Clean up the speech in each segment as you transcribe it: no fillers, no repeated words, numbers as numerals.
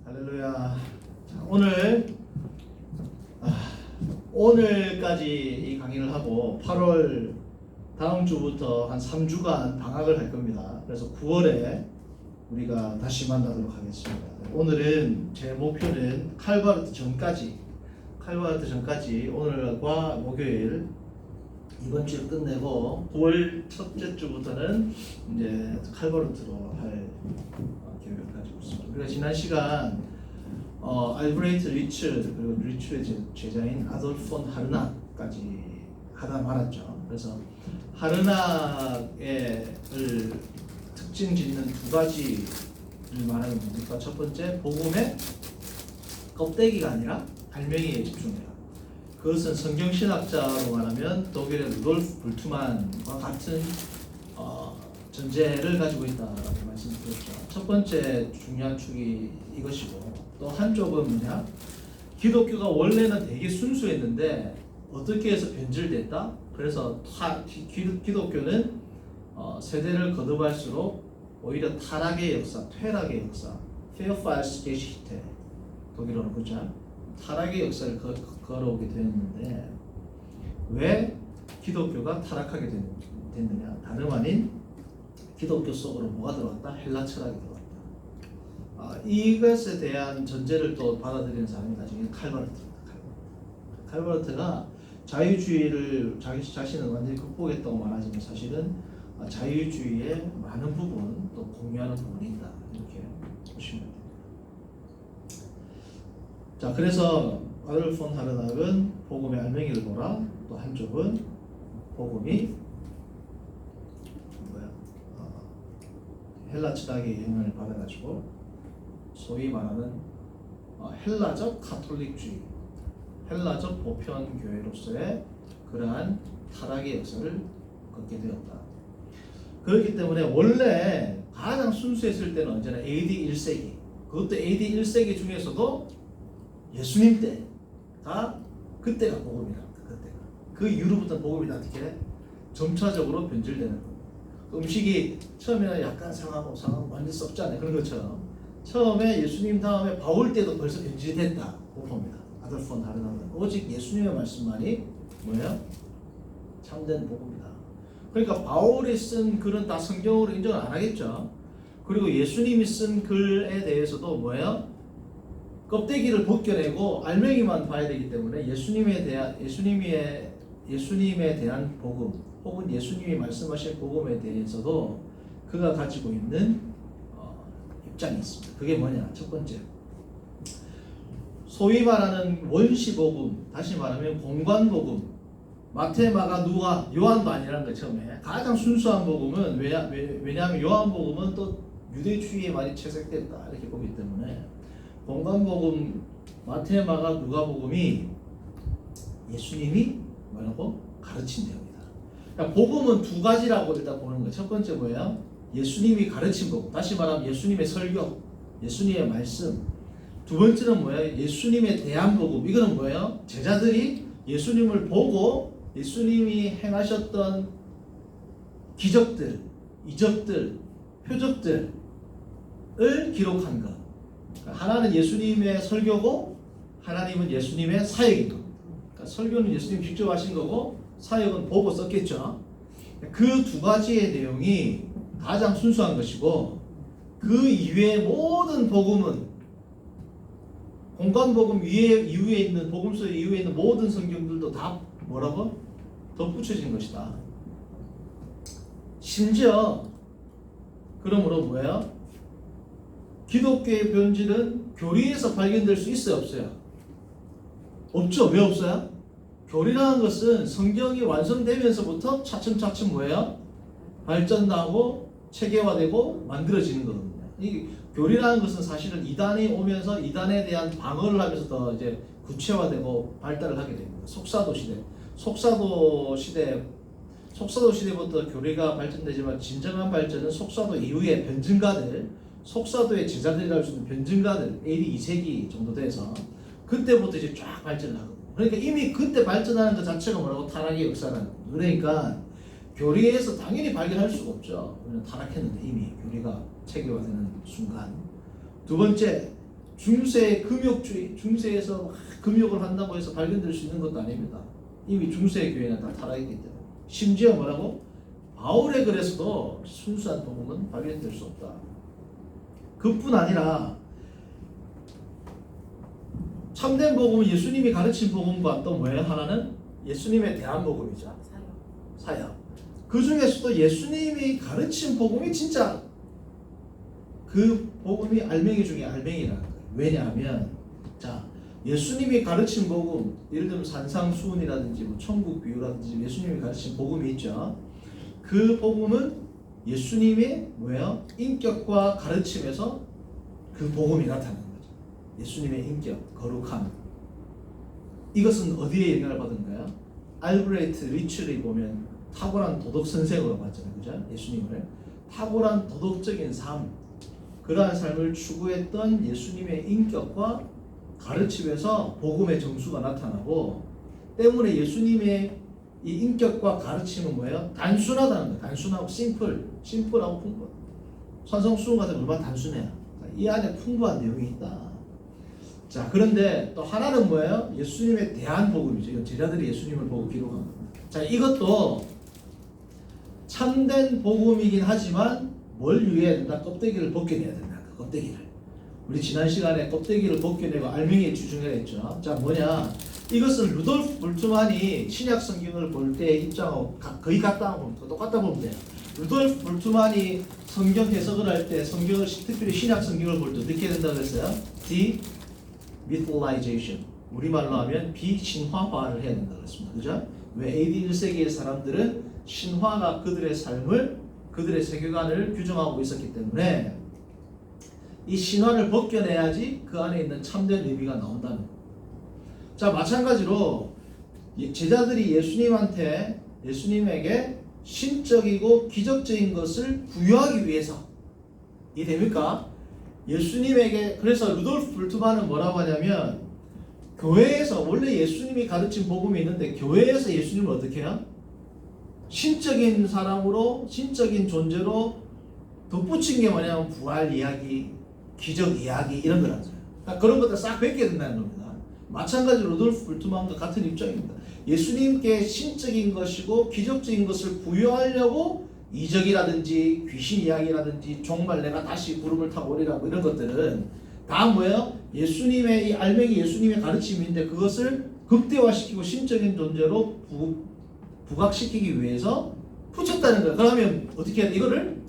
할렐루야. 자, 오늘까지 이 강의를 하고 8월 다음 주부터 한 3주간 방학을 할 겁니다. 그래서 9월에 우리가 다시 만나도록 하겠습니다. 오늘은 제 목표는 칼바르트 전까지 오늘과 목요일 이번 주를 끝내고 9월 첫째 주부터는 이제 칼바르트로 할 계획을 가지고 있습니다. 우리가 지난 시간 알브레이트 리츠 그리고 리츠의 제자인 아돌프 폰 하르나까지 하다 말았죠. 그래서 하르나의 특징 짓는 두 가지를 말하는 겁니다. 첫 번째, 복음의 껍데기가 아니라 발명에 집중해라. 그것은 성경신학자로 말하면 독일의 루돌프 불트만과 같은 전제를 가지고 있다라고 말씀드렸죠. 첫 번째 중요한 축이 이것이고, 또 한쪽은 뭐냐? 기독교가 원래는 되게 순수했는데 어떻게 해서 변질됐다? 그래서 기독교는 세대를 거듭할수록 오히려 타락의 역사, 퇴락의 역사, 페어팔스게시테 독일어로 보자. 타락의 역사를 걸어오게 되었는데 왜 기독교가 타락하게 됐느냐? 다름 아닌 기독교 속으로 뭐가 들어왔다? 헬라 철학이 들어왔다. 이것에 대한 전제를 또 받아들이는 사람이 나중에 칼바르트입니다. 칼바르트가 자유주의를 자기 자신은 완전히 극복했다고 말하지만 사실은 자유주의의 많은 부분 또 공유하는 부분이 있다. 이렇게 보시면 됩니다. 자, 그래서 아돌프 폰 하르나는 복음의 알맹이를 보라. 또 한쪽은 복음이 헬라 철학의 영향을 받아가지고 소위 말하는 헬라적 카톨릭주의, 헬라적 보편 교회로서의 그러한 타락의 역사를 걷게 되었다. 그렇기 때문에 원래 가장 순수했을 때는 언제나 AD 1세기, 그것도 AD 1세기 중에서도 예수님 때가 그때가 복음이랍니다. 그때가 그 이후로부터 복음이 어떻게 점차적으로 변질되는 겁니다. 음식이 처음에는 약간 상하고 완전 썩잖아요. 그런 것처럼 처음에 예수님 다음에 바울 때도 벌써 변질됐다고 봅니다. 아돌프 폰 하르나는 오직 예수님의 말씀만이 뭐예요? 참된 복음이다. 그러니까 바울이 쓴 글은 다 성경으로 인정을 안 하겠죠. 그리고 예수님이 쓴 글에 대해서도 뭐예요? 껍데기를 벗겨내고 알맹이만 봐야 되기 때문에 예수님에 대한 복음 혹은 예수님이 말씀하신 복음에 대해서도 그가 가지고 있는 입장이 있습니다. 그게 뭐냐? 첫 번째, 소위 말하는 원시복음, 다시 말하면 공관복음, 마태, 마가, 누가, 요한도 아니라는 거. 처음에 가장 순수한 복음은 왜냐하면 요한복음은 또 유대주의에 많이 채색됐다 이렇게 보기 때문에 공관복음, 마태, 마가, 누가복음이 예수님이 뭐라고 가르친 내용이다. 그러니까 복음은 두 가지라고 일단 보는 거예요. 첫 번째 뭐예요? 예수님이 가르친 복음, 다시 말하면 예수님의 설교, 예수님의 말씀. 두 번째는 뭐예요? 예수님에 대한 복음. 이거는 뭐예요? 제자들이 예수님을 보고 예수님이 행하셨던 기적들, 이적들, 표적들을 기록한 것. 하나는 예수님의 설교고 하나님은 예수님의 사역인 겁니다. 그러니까 설교는 예수님 직접 하신 거고 사역은 보고 썼겠죠. 그 두 가지의 내용이 가장 순수한 것이고, 그 이외의 모든 복음은 공관복음 이후에 있는 복음서 이후에 있는 모든 성경들도 다 뭐라고? 덧붙여진 것이다. 심지어 그러므로 뭐예요? 기독교의 변질은 교리에서 발견될 수 있어요, 없어요? 없죠. 왜 없어요? 교리라는 것은 성경이 완성되면서부터 차츰차츰 뭐예요? 발전하고 체계화되고 만들어지는 거거든요. 이 교리라는 것은 사실은 이단이 오면서 이단에 대한 방어를 하면서 더 이제 구체화되고 발달을 하게 됩니다. 속사도 시대부터 교리가 발전되지만 진정한 발전은 속사도 이후에 변증가들, 속사도의 제자들이라고 할 수 있는 변증가들 AD 2세기 정도 돼서 그때부터 이제 쫙 발전을 하거든요. 그러니까 이미 그때 발전하는 것 자체가 뭐라고? 타락의 역사라는 거예요. 그러니까 교리에서 당연히 발견할 수가 없죠. 우리는 타락했는데 이미 교리가 체계화되는 순간. 두 번째, 중세 금욕주의, 중세에서 금욕을 한다고 해서 발견될 수 있는 것도 아닙니다. 이미 중세 교회는 다 타락했기 때문에. 심지어 뭐라고? 바울의 글에서도 순수한 복음은 발견될 수 없다. 그뿐 아니라 참된 복음은 예수님이 가르친 복음과 또 뭐예요? 하나는 예수님에 대한 복음이죠. 사역. 그 중에서도 예수님이 가르친 복음이 진짜 그 복음이 알맹이 중에 알맹이라는 거예요. 왜냐하면 자, 예수님이 가르친 복음, 예를 들면 산상수훈이라든지 뭐 천국 비유라든지 예수님이 가르친 복음이 있죠. 그 복음은 예수님의 뭐예요? 인격과 가르침에서 그 복음이 나타나는 거죠. 예수님의 인격, 거룩함. 이것은 어디에 영향을 받은가요? 알브레이트 리츠를 보면 탁월한 도덕 선생으로 봤잖아요. 그죠? 예수님을 탁월한 도덕적인 삶, 그러한 삶을 추구했던 예수님의 인격과 가르침에서 복음의 정수가 나타나고, 때문에 예수님의 이 인격과 가르침은 뭐예요? 단순하다는 거예요. 단순하고 심플하고 풍부. 산성수훈 같은 건 얼마나 단순해요. 이 안에 풍부한 내용이 있다. 자, 그런데 또 하나는 뭐예요? 예수님에 대한 복음이죠. 이건 제자들이 예수님을 보고 기록한 겁니다. 자, 이것도 참된 복음이긴 하지만 뭘 유의해야 된다? 껍데기를 벗겨내야 된다. 그 껍데기를. 우리 지난 시간에 껍데기를 벗겨내고 알맹이에 주중해야 했죠. 자, 뭐냐? 이것은 루돌프 볼트만이 신약 성경을 볼 때 입장하고 거의 같다고 보면 똑같다 보면 돼요. 루돌프 볼트만이 성경 해석을 할 때 성경을 특별히 신약 성경을 볼 때 어떻게 해야 된다고 했어요? mytholization. 우리말로 하면 비신화화를 해야 된다고 했습니다. 그죠? 왜 AD 1세기의 사람들은 신화가 그들의 삶을, 그들의 세계관을 규정하고 있었기 때문에 이 신화를 벗겨내야지 그 안에 있는 참된 의미가 나온다는 거예요. 자, 마찬가지로 제자들이 예수님에게 신적이고 기적적인 것을 부여하기 위해서, 이해됩니까? 예수님에게, 그래서 루돌프 볼트만은 뭐라고 하냐면, 교회에서 원래 예수님이 가르친 복음이 있는데 교회에서 예수님을 어떻게 해요? 신적인 사람으로, 신적인 존재로 덧붙인 게 뭐냐면 부활 이야기, 기적 이야기 이런 거라죠. 그러니까 그런 것들 싹 벗겨야 된다는 겁니다. 마찬가지로 루돌프 볼트만과 같은 입장입니다. 예수님께 신적인 것이고 기적적인 것을 부여하려고 이적이라든지 귀신 이야기라든지 종말 내가 다시 구름을 타고 오리라고 이런 것들은 다 뭐예요? 예수님의 이 알맹이 예수님의 가르침인데 그것을 극대화시키고 신적인 존재로 부각시키기 위해서 붙였다는 거예요. 그러면 어떻게 해야 돼? 이거를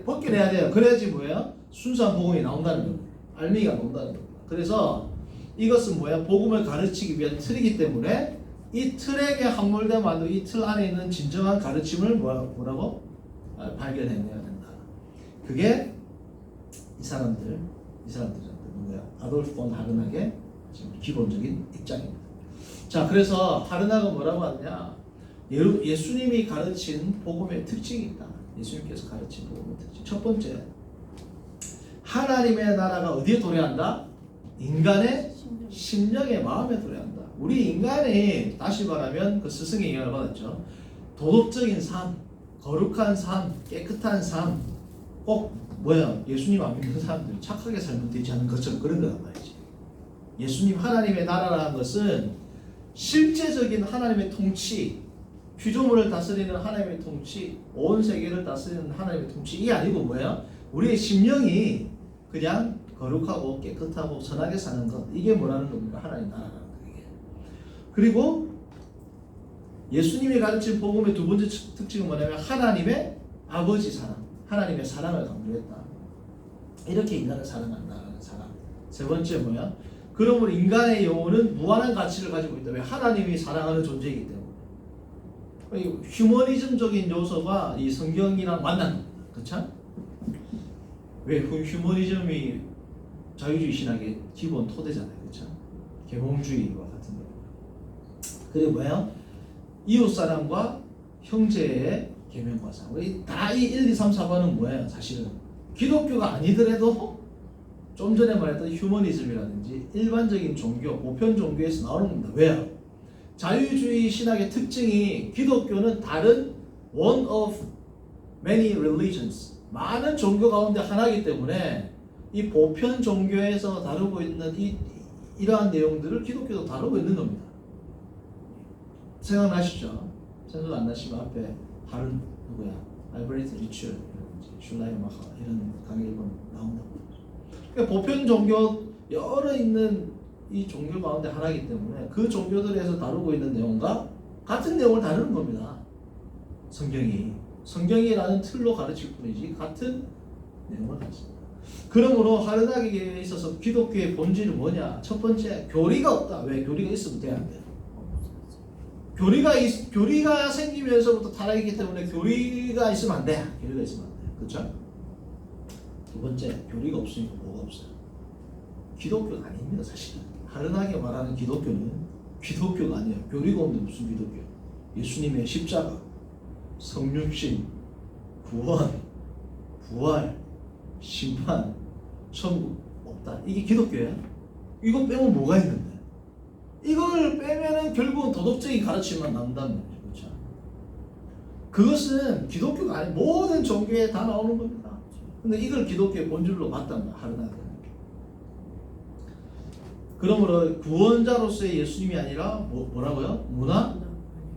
벗겨내야 돼요. 그래야지 뭐예요? 순수한 복음이 나온다는 겁니다. 알맹이가 나온다는 겁니다. 그래서 이것은 뭐야? 복음을 가르치기 위한 틀이기 때문에 이 틀에게 함몰되면 이 틀 안에 있는 진정한 가르침을 뭐라고? 발견해내야 된다. 그게 이 사람들한테 누구야? 아돌프 폰 하르낙의 지금 기본적인 입장입니다. 자, 그래서 하르낙은 뭐라고 하느냐? 예수님이 가르친 복음의 특징이 있다. 예수님께서 가르친 복음의 특징. 첫 번째, 하나님의 나라가 어디에 도래한다? 인간의 심령에 마음에 도래한다. 우리 인간이 다시 말하면 그 스승의 영향을 받았죠. 도덕적인 삶, 거룩한 삶, 깨끗한 삶, 꼭 뭐야? 예수님 안 믿는 사람들이 착하게 살면 되지 않은 것처럼 그런 거란 말이지. 예수님 하나님의 나라라는 것은 실제적인 하나님의 통치, 피조물을 다스리는 하나님의 통치, 온 세계를 다스리는 하나님의 통치, 이게 아니고 뭐야? 우리의 심령이 그냥 거룩하고 깨끗하고 선하게 사는 것, 이게 뭐라는 겁니까? 하나님 나라라는 거예요. 그리고 예수님이 가르친 복음의 두 번째 특징은 뭐냐면 하나님의 아버지 사랑, 하나님의 사랑을 강조했다. 이렇게 인간을 사랑한다는 사랑. 세 번째 뭐야? 그러므로 인간의 영혼은 무한한 가치를 가지고 있다. 왜? 하나님이 사랑하는 존재이기 때문에. 휴머니즘적인 요소가 이 성경이랑 만나는 겁니다. 그렇죠? 왜? 휴머니즘이 자유주의 신학의 기본 토대잖아요. 그렇죠? 계몽주의와 같은 거. 그게 뭐예요? 이웃사랑과 형제의 계명과 사랑. 다 이 1, 2, 3, 4번은 뭐예요? 사실은 기독교가 아니더라도 좀 전에 말했던 휴머니즘이라든지 일반적인 종교, 보편 종교에서 나오는 겁니다. 왜요? 자유주의 신학의 특징이 기독교는 다른 one of many religions, 많은 종교 가운데 하나이기 때문에 이 보편 종교에서 다루고 있는 이러한 내용들을 기독교도 다루고 있는 겁니다. 생각나시죠? 생각 안 나시면 앞에 다른 누구야? 알브레히트 리츠, 슐라이마하 이런 강의 읽으면 나온다고. 그러니까 보편 종교 여러 있는 이 종교 가운데 하나이기 때문에 그 종교들에서 다루고 있는 내용과 같은 내용을 다루는 겁니다. 성경이라는 틀로 가르칠 뿐이지 같은 내용을 가르칩니다. 그러므로 하르나게에 있어서 기독교의 본질은 뭐냐? 첫 번째, 교리가 없다. 왜? 교리가 있으면 돼야 안 돼. 교리가 생기면서부터 타락이기 때문에 교리가 있으면 안 돼. 교리가 있으면 안 돼. 그렇죠? 두 번째, 교리가 없으니까 뭐가 없어요? 기독교가 아닙니다, 사실은. 하르나게 말하는 기독교는 기독교가 아니에요. 교리가 없는데 무슨 기독교? 예수님의 십자가, 성육신, 구원, 부활, 심판, 천국 없다. 이게 기독교예요? 이거 빼면 뭐가 있는데? 이걸 빼면은 결국은 도덕적인 가르침만 나온다는 거죠. 그렇죠? 그것은 기독교가 아닌 모든 종교에 다 나오는 겁니다. 근데 이걸 기독교의 본질로 봤단 말이야, 하르나게는. 그러므로 구원자로서의 예수님이 아니라 뭐라고요? 문화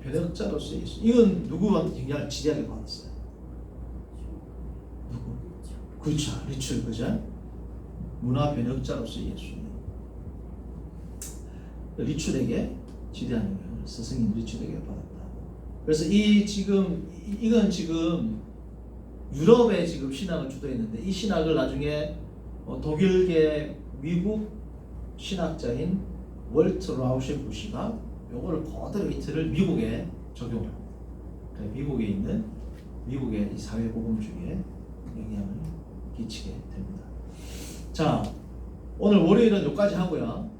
변혁자로서의 예수. 이건 누구한테 영향을 지대하게 받았어요? 누구? 그렇죠, 리츠, 그죠? 문화 변혁자로서의 예수님. 리출에게 지대한 영향을 스승인 리출에게 받았다. 그래서 이건 지금 유럽의 지금 신학을 주도했는데 이 신학을 나중에 독일계 미국 신학자인 월트 라우셰부시가 요거를 그대로 이 틀을 미국에 적용을 합니다. 미국에 있는 미국의 이 사회복음주의에 영향을 끼치게 됩니다. 자, 오늘 월요일은 여기까지 하고요.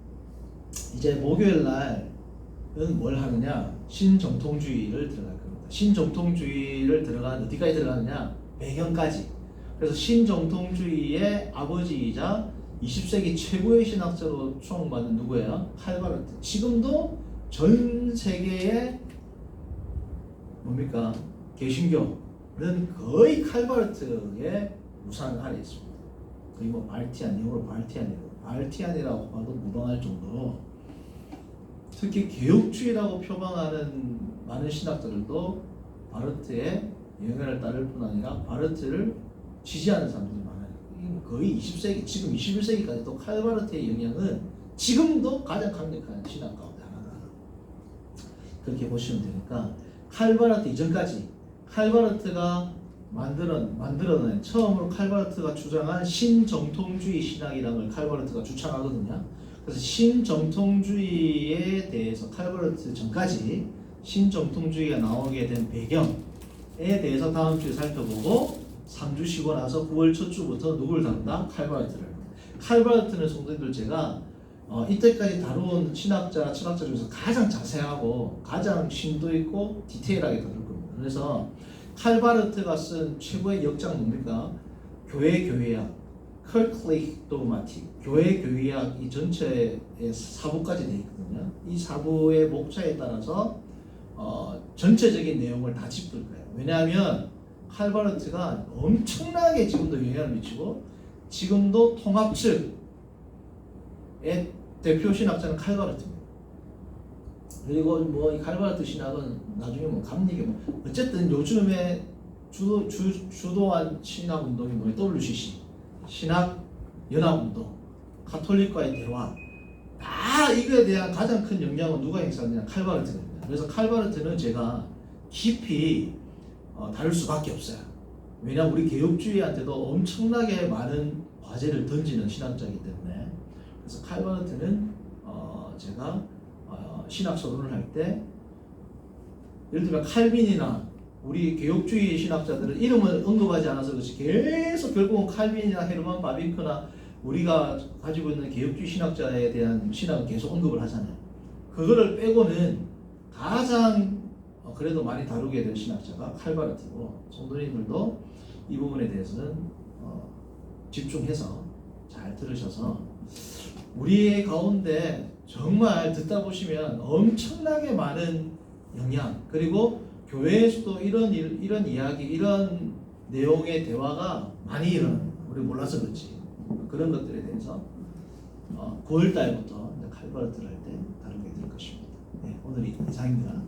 이제 목요일 날은 뭘 하느냐? 신정통주의를 들어갈 겁니다. 신정통주의를 들어가는 어디까지 들어가느냐? 배경까지. 그래서 신정통주의의 아버지이자 20세기 최고의 신학자로 추앙받는 누구예요? 칼바르트. 지금도 전 세계의 뭡니까? 개신교는 거의 칼바르트의 우산 아래 있습니다. 거의 뭐 발티안, 영어로 발티안이라고 봐도 무방할 정도로, 특히 개혁주의라고 표방하는 많은 신학자들도 바르트의 영향을 따를 뿐 아니라 바르트를 지지하는 사람들이 많아요. 거의 20세기, 지금 21세기까지도 칼바르트의 영향은 지금도 가장 강력한 신학 가운데 하나다. 그렇게 보시면 되니까 칼바르트 이전까지 칼바르트가 만들어낸 처음으로 칼바르트가 주장한 신정통주의 신학이라는 걸 칼바르트가 주창하거든요. 그래서 신정통주의에 대해서 칼바르트 전까지 신정통주의가 나오게 된 배경에 대해서 다음 주에 살펴보고 3주 쉬고 나서 9월 첫 주부터 누구를 다룬다? 칼바르트를. 칼바르트는 성도님들 제가 이때까지 다룬 신학자, 철학자 중에서 가장 자세하고 가장 심도 있고 디테일하게 다룰 겁니다. 그래서 칼바르트가 쓴 최고의 역장 뭡니까? 교회학, 컬클릭 도그마틱, 교회학 이 전체의 사부까지 되어 있거든요. 이 사부의 목차에 따라서 전체적인 내용을 다 짚을 거예요. 왜냐하면 칼바르트가 엄청나게 지금도 영향을 미치고 지금도 통합 측의 대표 신학자는 칼바르트입니다. 그리고 뭐 이 칼바르트 신학은 나중에 뭐 감리교 뭐 어쨌든 요즘에 주도한 신학 운동이 뭐예요? WCC 신학 연합 운동, 가톨릭과의 대화, 다 이거에 대한 가장 큰 영향은 누가 행사하느냐? 칼바르트입니다. 그래서 칼바르트는 제가 깊이 다룰 수밖에 없어요. 왜냐 우리 개혁주의한테도 엄청나게 많은 과제를 던지는 신학자이기 때문에. 그래서 칼바르트는 제가 신학 서론을 할 때 예를 들면 칼빈이나 우리 개혁주의 신학자들은 이름을 언급하지 않아서 그렇지 계속 결국은 칼빈이나 헤르만 바비크나 우리가 가지고 있는 개혁주의 신학자에 대한 신학을 계속 언급을 하잖아요. 그거를 빼고는 가장 그래도 많이 다루게 될 신학자가 칼바르트고, 성도님들도 이 부분에 대해서는 집중해서 잘 들으셔서 우리의 가운데 정말 듣다 보시면 엄청나게 많은 영향, 그리고 교회에서도 이런 이야기, 이런 내용의 대화가 많이 일어납니다. 우리 몰라서 그렇지. 뭐 그런 것들에 대해서 9월 달부터 이제 칼바르트를 할 때 다루게 될 것입니다. 네, 오늘 이상입니다.